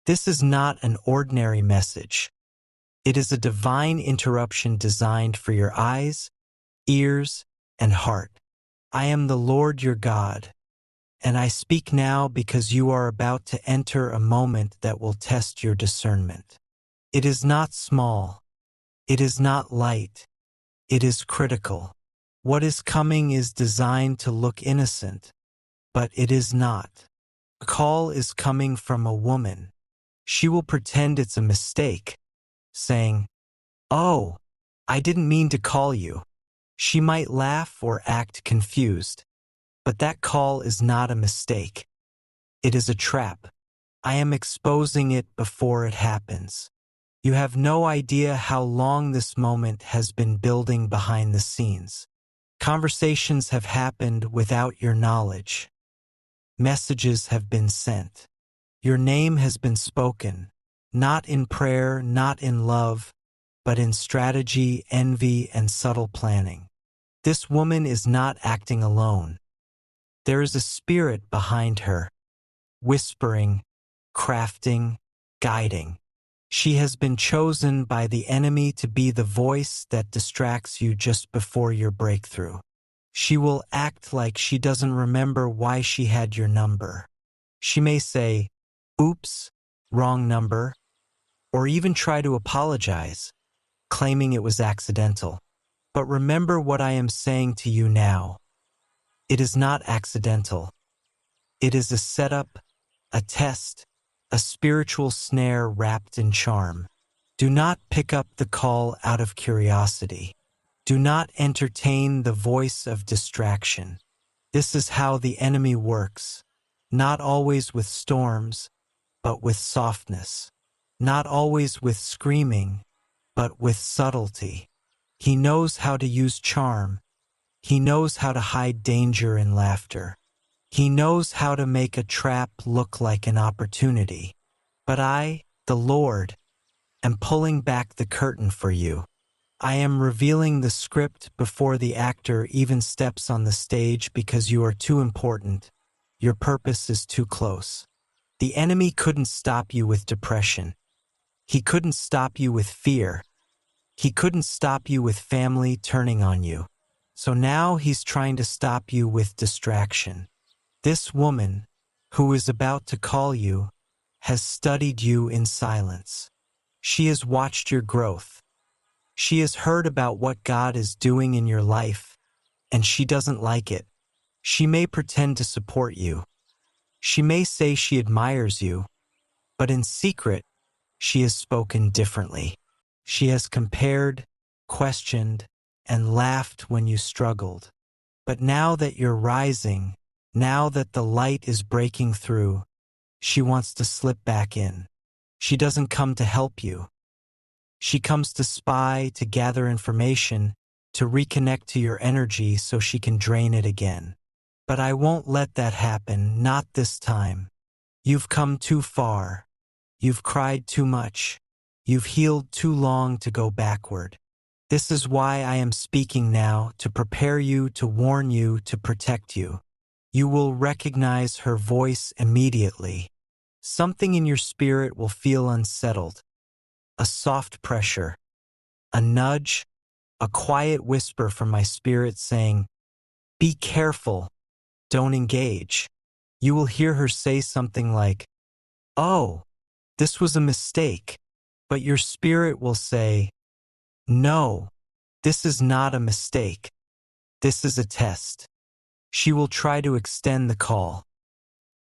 This is not an ordinary message. It is a divine interruption designed for your eyes, ears, and heart. I am the Lord your God, and I speak now because you are about to enter a moment that will test your discernment. It is not small. It is not light. It is critical. What is coming is designed to look innocent, but it is not. A call is coming from a woman. She will pretend it's a mistake, saying, "Oh, I didn't mean to call you." She might laugh or act confused, but that call is not a mistake. It is a trap. I am exposing it before it happens. You have no idea how long this moment has been building behind the scenes. Conversations have happened without your knowledge. Messages have been sent. Your name has been spoken, not in prayer, not in love, but in strategy, envy, and subtle planning. This woman is not acting alone. There is a spirit behind her, whispering, crafting, guiding. She has been chosen by the enemy to be the voice that distracts you just before your breakthrough. She will act like she doesn't remember why she had your number. She may say, "Oops, wrong number," or even try to apologize, claiming it was accidental. But remember what I am saying to you now. It is not accidental. It is a setup, a test, a spiritual snare wrapped in charm. Do not pick up the call out of curiosity. Do not entertain the voice of distraction. This is how the enemy works, not always with storms, but with softness. Not always with screaming, but with subtlety. He knows how to use charm. He knows how to hide danger in laughter. He knows how to make a trap look like an opportunity. But I, the Lord, am pulling back the curtain for you. I am revealing the script before the actor even steps on the stage because you are too important. Your purpose is too close. The enemy couldn't stop you with depression. He couldn't stop you with fear. He couldn't stop you with family turning on you. So now he's trying to stop you with distraction. This woman, who is about to call you, has studied you in silence. She has watched your growth. She has heard about what God is doing in your life, and she doesn't like it. She may pretend to support you. She may say she admires you, but in secret, she has spoken differently. She has compared, questioned, and laughed when you struggled. But now that you're rising, now that the light is breaking through, she wants to slip back in. She doesn't come to help you. She comes to spy, to gather information, to reconnect to your energy so she can drain it again. But I won't let that happen, not this time. You've come too far. You've cried too much. You've healed too long to go backward. This is why I am speaking now, to prepare you, to warn you, to protect you. You will recognize her voice immediately. Something in your spirit will feel unsettled. A soft pressure, a nudge, a quiet whisper from my spirit saying, "Be careful, don't engage." You will hear her say something like, "Oh, this was a mistake," but your spirit will say, "No, this is not a mistake. This is a test." She will try to extend the call.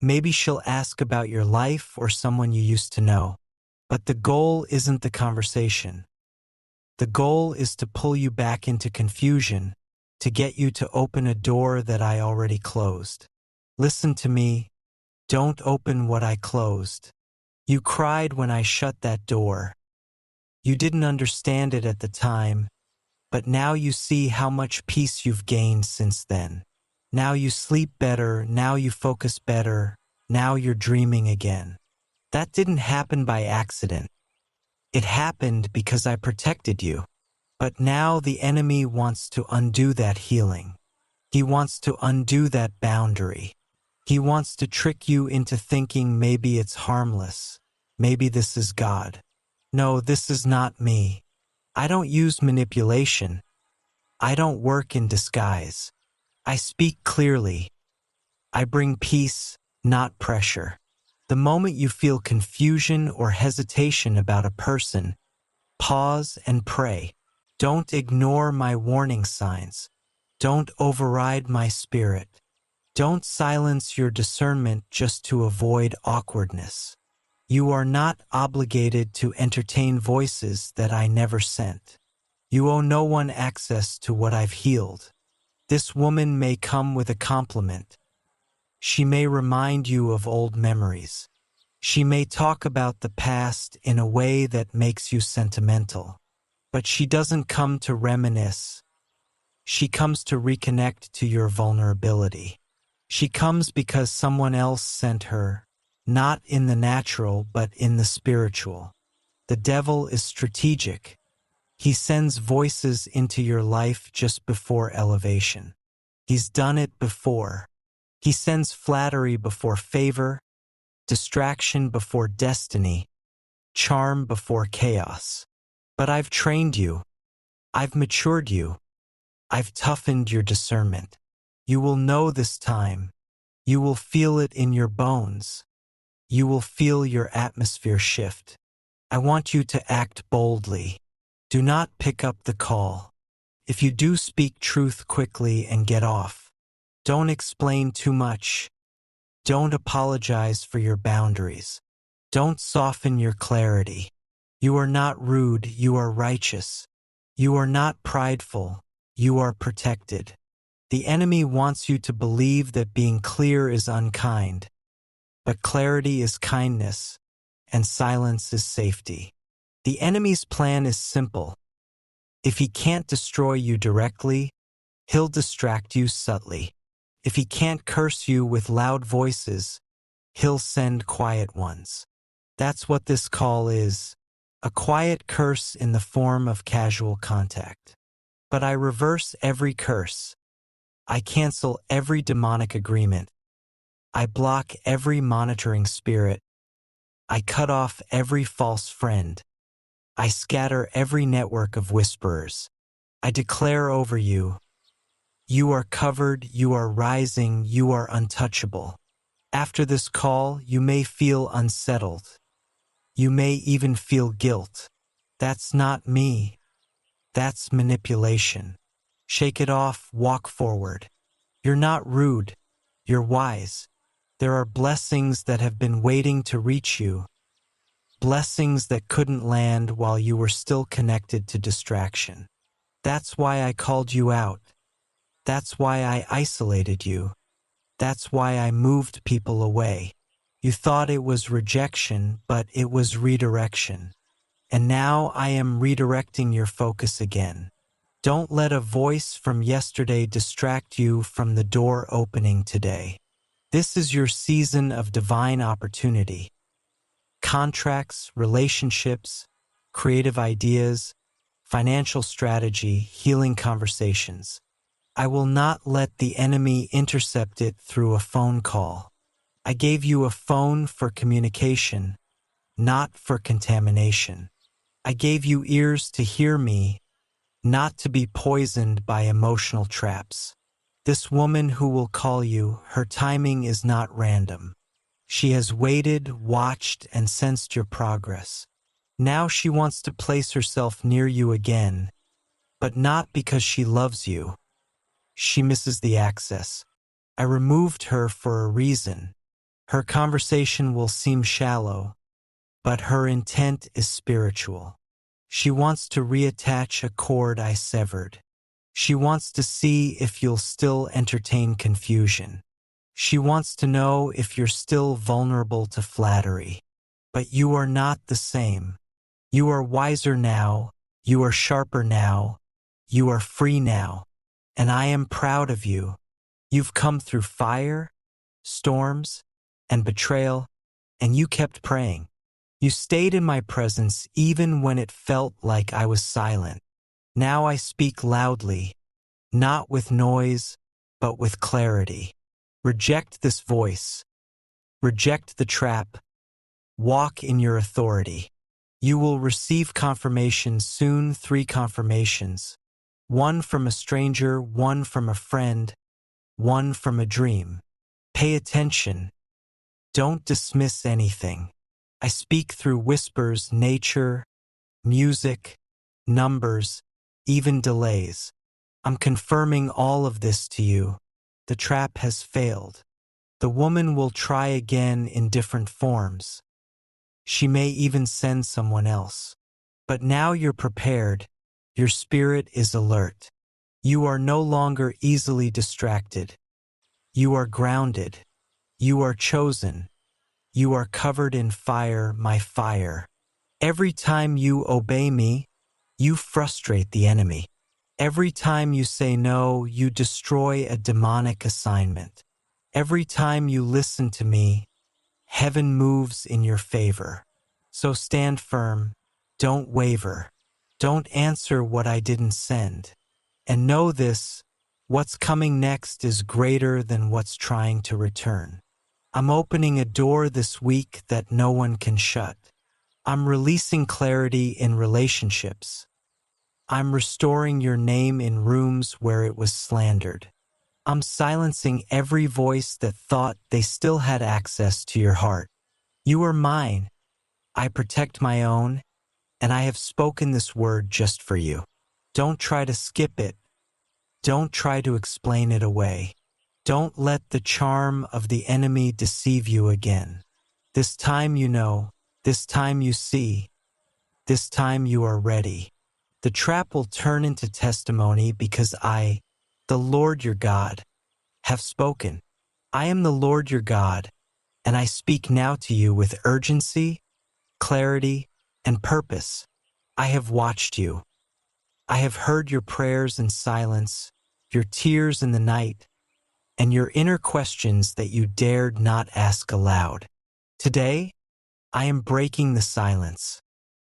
Maybe she'll ask about your life or someone you used to know. But the goal isn't the conversation. The goal is to pull you back into confusion, to get you to open a door that I already closed. Listen to me. Don't open what I closed. You cried when I shut that door. You didn't understand it at the time, but now you see how much peace you've gained since then. Now you sleep better, now you focus better, now you're dreaming again. That didn't happen by accident. It happened because I protected you. But now the enemy wants to undo that healing. He wants to undo that boundary. He wants to trick you into thinking maybe it's harmless. maybe this is God. No, this is not me. I don't use manipulation. I don't work in disguise. I speak clearly. I bring peace, not pressure. The moment you feel confusion or hesitation about a person, pause and pray. Don't ignore my warning signs. Don't override my spirit. Don't silence your discernment just to avoid awkwardness. You are not obligated to entertain voices that I never sent. You owe no one access to what I've healed. This woman may come with a compliment. She may remind you of old memories. She may talk about the past in a way that makes you sentimental. But she doesn't come to reminisce. She comes to reconnect to your vulnerability. She comes because someone else sent her, not in the natural but in the spiritual. The devil is strategic. He sends voices into your life just before elevation. He's done it before. He sends flattery before favor, distraction before destiny, charm before chaos. But I've trained you. I've matured you. I've toughened your discernment. You will know this time. You will feel it in your bones. You will feel your atmosphere shift. I want you to act boldly. Do not pick up the call. If you do, speak truth quickly and get off. Don't explain too much. Don't apologize for your boundaries. Don't soften your clarity. You are not rude, you are righteous. You are not prideful, you are protected. The enemy wants you to believe that being clear is unkind, but clarity is kindness, and silence is safety. The enemy's plan is simple. If he can't destroy you directly, he'll distract you subtly. If he can't curse you with loud voices, he'll send quiet ones. That's what this call is, a quiet curse in the form of casual contact. But I reverse every curse. I cancel every demonic agreement. I block every monitoring spirit. I cut off every false friend. I scatter every network of whisperers. I declare over you, you are covered, you are rising, you are untouchable. After this call, you may feel unsettled. You may even feel guilt. That's not me. That's manipulation. Shake it off, walk forward. You're not rude. You're wise. There are blessings that have been waiting to reach you. Blessings that couldn't land while you were still connected to distraction. That's why I called you out. That's why I isolated you. That's why I moved people away. You thought it was rejection, but it was redirection. And now I am redirecting your focus again. Don't let a voice from yesterday distract you from the door opening today. This is your season of divine opportunity. Contracts, relationships, creative ideas, financial strategy, healing conversations. I will not let the enemy intercept it through a phone call. I gave you a phone for communication, not for contamination. I gave you ears to hear me, not to be poisoned by emotional traps. This woman who will call you, her timing is not random. She has waited, watched, and sensed your progress. Now she wants to place herself near you again, but not because she loves you. She misses the access. I removed her for a reason. Her conversation will seem shallow, but her intent is spiritual. She wants to reattach a cord I severed. She wants to see if you'll still entertain confusion. She wants to know if you're still vulnerable to flattery. But you are not the same. You are wiser now. You are sharper now. You are free now. And I am proud of you. You've come through fire, storms, and betrayal, and you kept praying. You stayed in my presence even when it felt like I was silent. Now I speak loudly, not with noise, but with clarity. Reject this voice. Reject the trap. Walk in your authority. You will receive confirmation soon, 3 confirmations. 1 from a stranger, 1 from a friend, 1 from a dream. Pay attention. Don't dismiss anything. I speak through whispers, nature, music, numbers, even delays. I'm confirming all of this to you. The trap has failed. The woman will try again in different forms. She may even send someone else. But now you're prepared. Your spirit is alert. You are no longer easily distracted. You are grounded. You are chosen. You are covered in fire, my fire. Every time you obey me, you frustrate the enemy. Every time you say no, you destroy a demonic assignment. Every time you listen to me, heaven moves in your favor. So stand firm. Don't waver. Don't answer what I didn't send. And know this, what's coming next is greater than what's trying to return. I'm opening a door this week that no one can shut. I'm releasing clarity in relationships. I'm restoring your name in rooms where it was slandered. I'm silencing every voice that thought they still had access to your heart. You are mine. I protect my own, and I have spoken this word just for you. Don't try to skip it. Don't try to explain it away. Don't let the charm of the enemy deceive you again. This time you know, this time you see, this time you are ready. The trap will turn into testimony because I, the Lord your God, have spoken. I am the Lord your God, and I speak now to you with urgency, clarity, and purpose. I have watched you. I have heard your prayers in silence, your tears in the night, and your inner questions that you dared not ask aloud. Today, I am breaking the silence.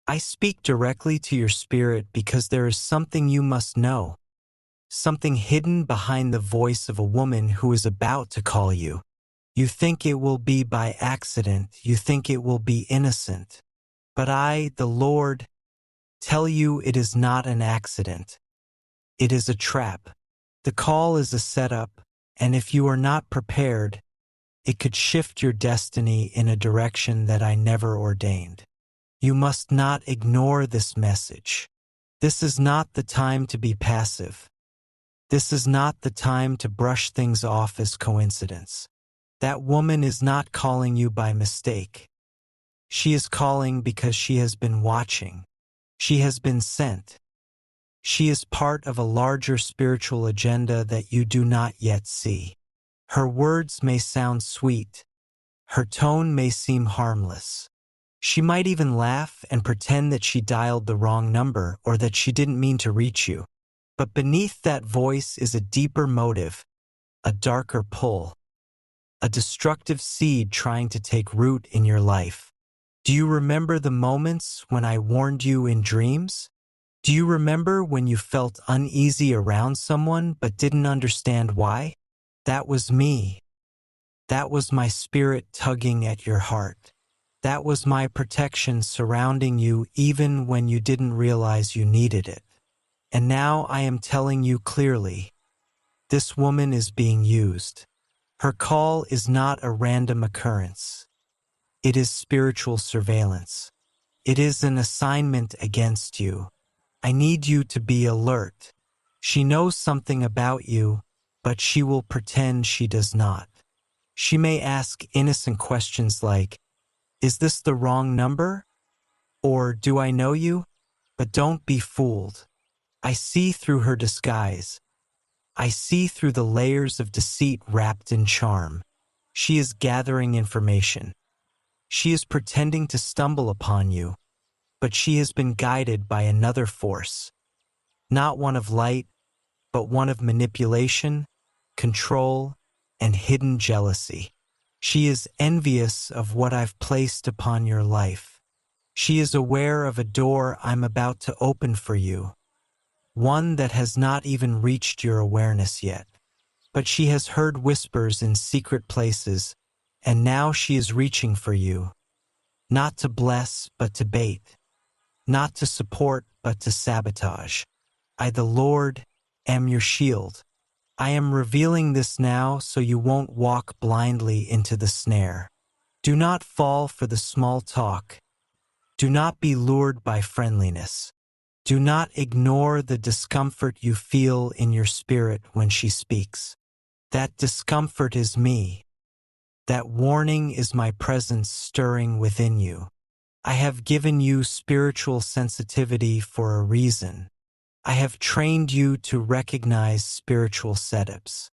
I speak directly to your spirit because there is something you must know, something hidden behind the voice of a woman who is about to call you. You think it will be by accident, you think it will be innocent. But I, the Lord, tell you it is not an accident. It is a trap. The call is a setup, and if you are not prepared, it could shift your destiny in a direction that I never ordained. You must not ignore this message. This is not the time to be passive. This is not the time to brush things off as coincidence. That woman is not calling you by mistake. She is calling because she has been watching. She has been sent. She is part of a larger spiritual agenda that you do not yet see. Her words may sound sweet. Her tone may seem harmless. She might even laugh and pretend that she dialed the wrong number or that she didn't mean to reach you. But beneath that voice is a deeper motive, a darker pull, a destructive seed trying to take root in your life. Do you remember the moments when I warned you in dreams? Do you remember when you felt uneasy around someone but didn't understand why? That was me. That was my spirit tugging at your heart. That was my protection surrounding you even when you didn't realize you needed it. And now I am telling you clearly, this woman is being used. Her call is not a random occurrence. It is spiritual surveillance. It is an assignment against you. I need you to be alert. She knows something about you, but she will pretend she does not. She may ask innocent questions like, "Is this the wrong number?" Or, "Do I know you?" But don't be fooled. I see through her disguise. I see through the layers of deceit wrapped in charm. She is gathering information. She is pretending to stumble upon you, but she has been guided by another force. Not one of light, but one of manipulation, control, and hidden jealousy. She is envious of what I've placed upon your life. She is aware of a door I'm about to open for you, one that has not even reached your awareness yet. But she has heard whispers in secret places, and now she is reaching for you. not to bless but to bait, not to support but to sabotage. I, the Lord, am your shield. I am revealing this now so you won't walk blindly into the snare. Do not fall for the small talk. Do not be lured by friendliness. Do not ignore the discomfort you feel in your spirit when she speaks. That discomfort is me. That warning is my presence stirring within you. I have given you spiritual sensitivity for a reason. I have trained you to recognize spiritual setups.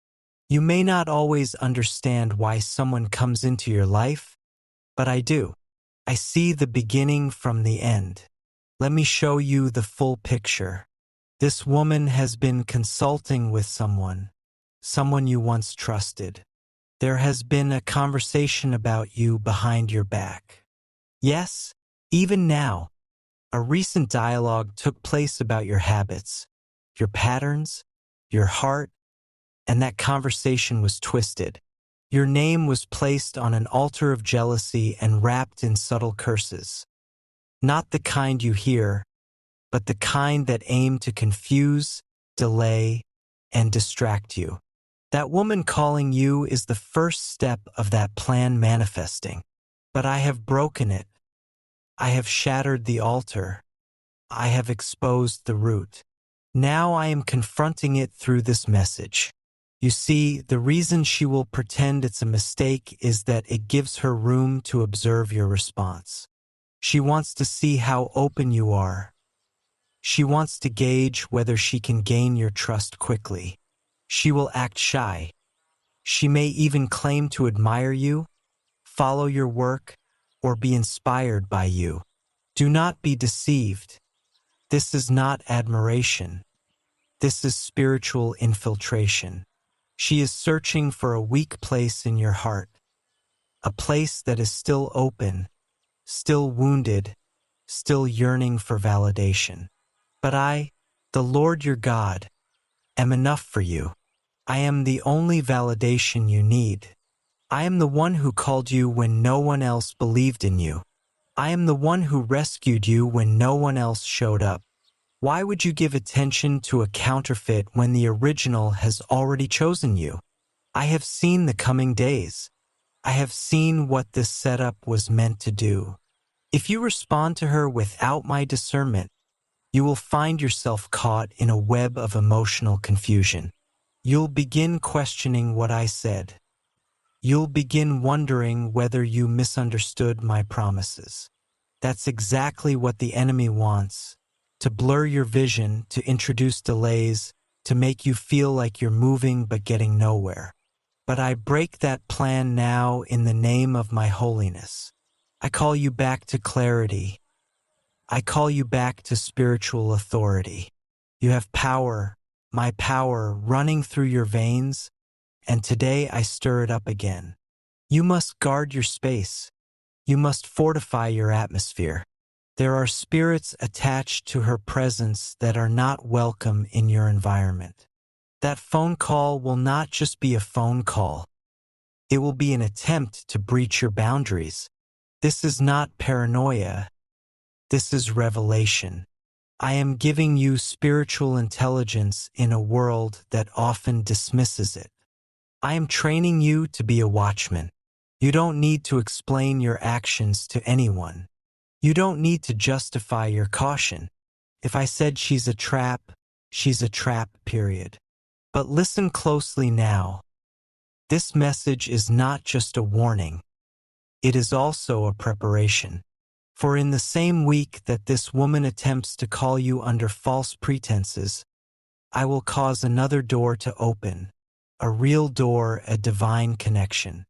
You may not always understand why someone comes into your life, but I do. I see the beginning from the end. Let me show you the full picture. This woman has been consulting with someone you once trusted. There has been a conversation about you behind your back. Yes, even now, a recent dialogue took place about your habits, your patterns, your heart, and that conversation was twisted. Your name was placed on an altar of jealousy and wrapped in subtle curses. Not the kind you hear, but the kind that aim to confuse, delay, and distract you. That woman calling you is the first step of that plan manifesting. But I have broken it. I have shattered the altar. I have exposed the root. Now I am confronting it through this message. You see, the reason she will pretend it's a mistake is that it gives her room to observe your response. She wants to see how open you are. She wants to gauge whether she can gain your trust quickly. She will act shy. She may even claim to admire you, follow your work, or be inspired by you. Do not be deceived. This is not admiration. This is spiritual infiltration. She is searching for a weak place in your heart, a place that is still open, still wounded, still yearning for validation. But I, the Lord your God, am enough for you. I am the only validation you need. I am the one who called you when no one else believed in you. I am the one who rescued you when no one else showed up. Why would you give attention to a counterfeit when the original has already chosen you? I have seen the coming days. I have seen what this setup was meant to do. If you respond to her without my discernment, you will find yourself caught in a web of emotional confusion. You'll begin questioning what I said. You'll begin wondering whether you misunderstood my promises. That's exactly what the enemy wants. To blur your vision, to introduce delays, to make you feel like you're moving but getting nowhere. But I break that plan now in the name of my holiness. I call you back to clarity. I call you back to spiritual authority. You have power, my power, running through your veins, and today I stir it up again. You must guard your space. You must fortify your atmosphere. There are spirits attached to her presence that are not welcome in your environment. That phone call will not just be a phone call. It will be an attempt to breach your boundaries. This is not paranoia. This is revelation. I am giving you spiritual intelligence in a world that often dismisses it. I am training you to be a watchman. You don't need to explain your actions to anyone. You don't need to justify your caution. If I said she's a trap, period. But listen closely now. This message is not just a warning. It is also a preparation. For in the same week that this woman attempts to call you under false pretenses, I will cause another door to open, a real door, a divine connection.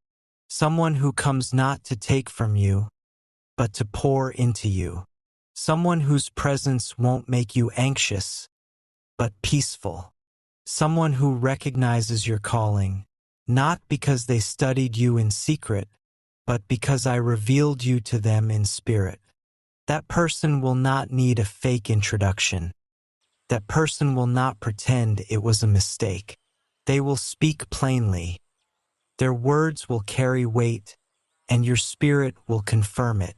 Someone who comes not to take from you, but to pour into you. Someone whose presence won't make you anxious, but peaceful. Someone who recognizes your calling, not because they studied you in secret, but because I revealed you to them in spirit. That person will not need a fake introduction. That person will not pretend it was a mistake. They will speak plainly. Their words will carry weight, and your spirit will confirm it.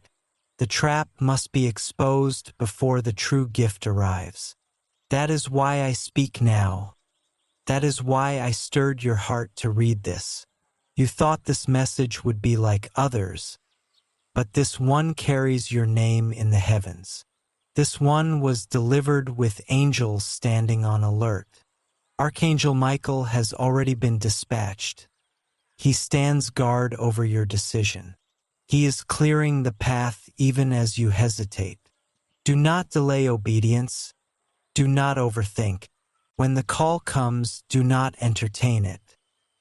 The trap must be exposed before the true gift arrives. That is why I speak now. That is why I stirred your heart to read this. You thought this message would be like others, but this one carries your name in the heavens. This one was delivered with angels standing on alert. Archangel Michael has already been dispatched. He stands guard over your decision. He is clearing the path even as you hesitate. Do not delay obedience. Do not overthink. When the call comes, do not entertain it.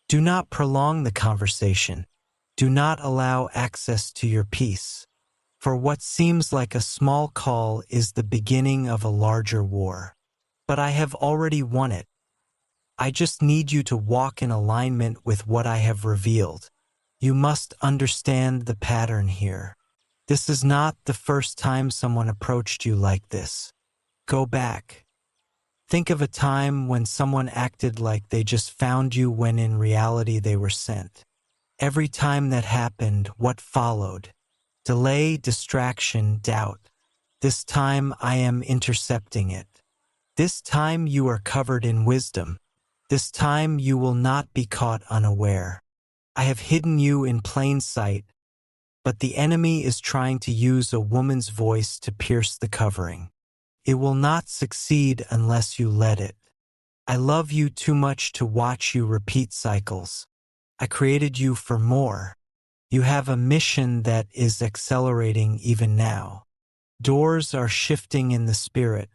Do not prolong the conversation. Do not allow access to your peace. For what seems like a small call is the beginning of a larger war. But I have already won it. I just need you to walk in alignment with what I have revealed. You must understand the pattern here. This is not the first time someone approached you like this. Go back. Think of a time when someone acted like they just found you when in reality they were sent. Every time that happened, what followed? Delay, distraction, doubt. This time I am intercepting it. This time you are covered in wisdom. This time you will not be caught unaware. I have hidden you in plain sight, but the enemy is trying to use a woman's voice to pierce the covering. It will not succeed unless you let it. I love you too much to watch you repeat cycles. I created you for more. You have a mission that is accelerating even now. Doors are shifting in the spirit.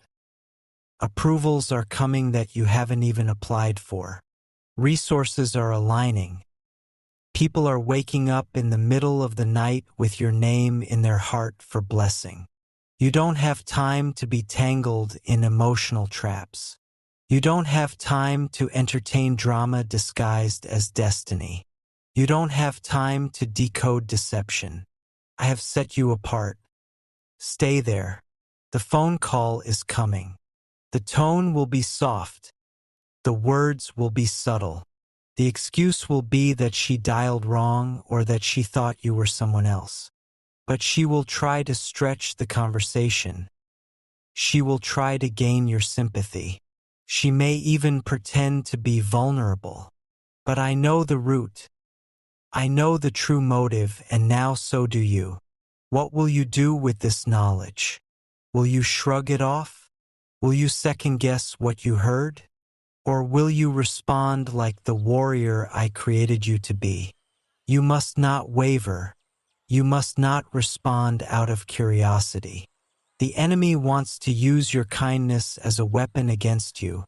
Approvals are coming that you haven't even applied for. Resources are aligning. People are waking up in the middle of the night with your name in their heart for blessing. You don't have time to be tangled in emotional traps. You don't have time to entertain drama disguised as destiny. You don't have time to decode deception. I have set you apart. Stay there. The phone call is coming. The tone will be soft. The words will be subtle. The excuse will be that she dialed wrong or that she thought you were someone else. But she will try to stretch the conversation. She will try to gain your sympathy. She may even pretend to be vulnerable. But I know the root. I know the true motive, and now so do you. What will you do with this knowledge? Will you shrug it off? Will you second-guess what you heard? Or will you respond like the warrior I created you to be? You must not waver. You must not respond out of curiosity. The enemy wants to use your kindness as a weapon against you.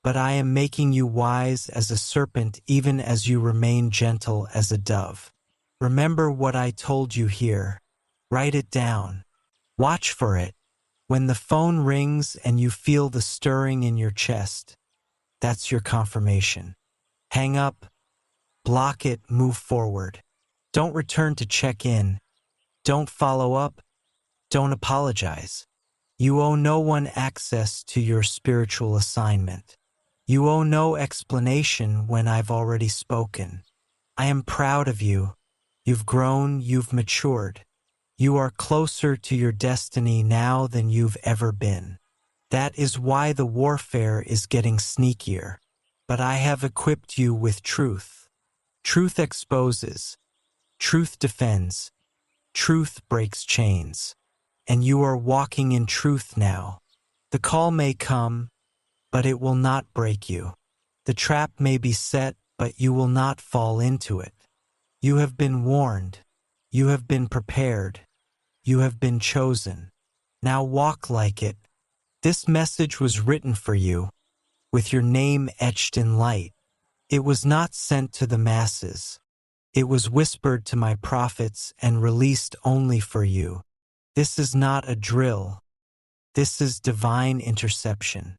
But I am making you wise as a serpent even as you remain gentle as a dove. Remember what I told you here. Write it down. Watch for it. When the phone rings and you feel the stirring in your chest, that's your confirmation. Hang up, block it, move forward. Don't return to check in. Don't follow up. Don't apologize. You owe no one access to your spiritual assignment. You owe no explanation when I've already spoken. I am proud of you. You've grown, you've matured. You are closer to your destiny now than you've ever been. That is why the warfare is getting sneakier. But I have equipped you with truth. Truth exposes. Truth defends. Truth breaks chains. And you are walking in truth now. The call may come, but it will not break you. The trap may be set, but you will not fall into it. You have been warned. You have been prepared. You have been chosen. Now walk like it. This message was written for you, with your name etched in light. It was not sent to the masses. It was whispered to my prophets and released only for you. This is not a drill. This is divine interception.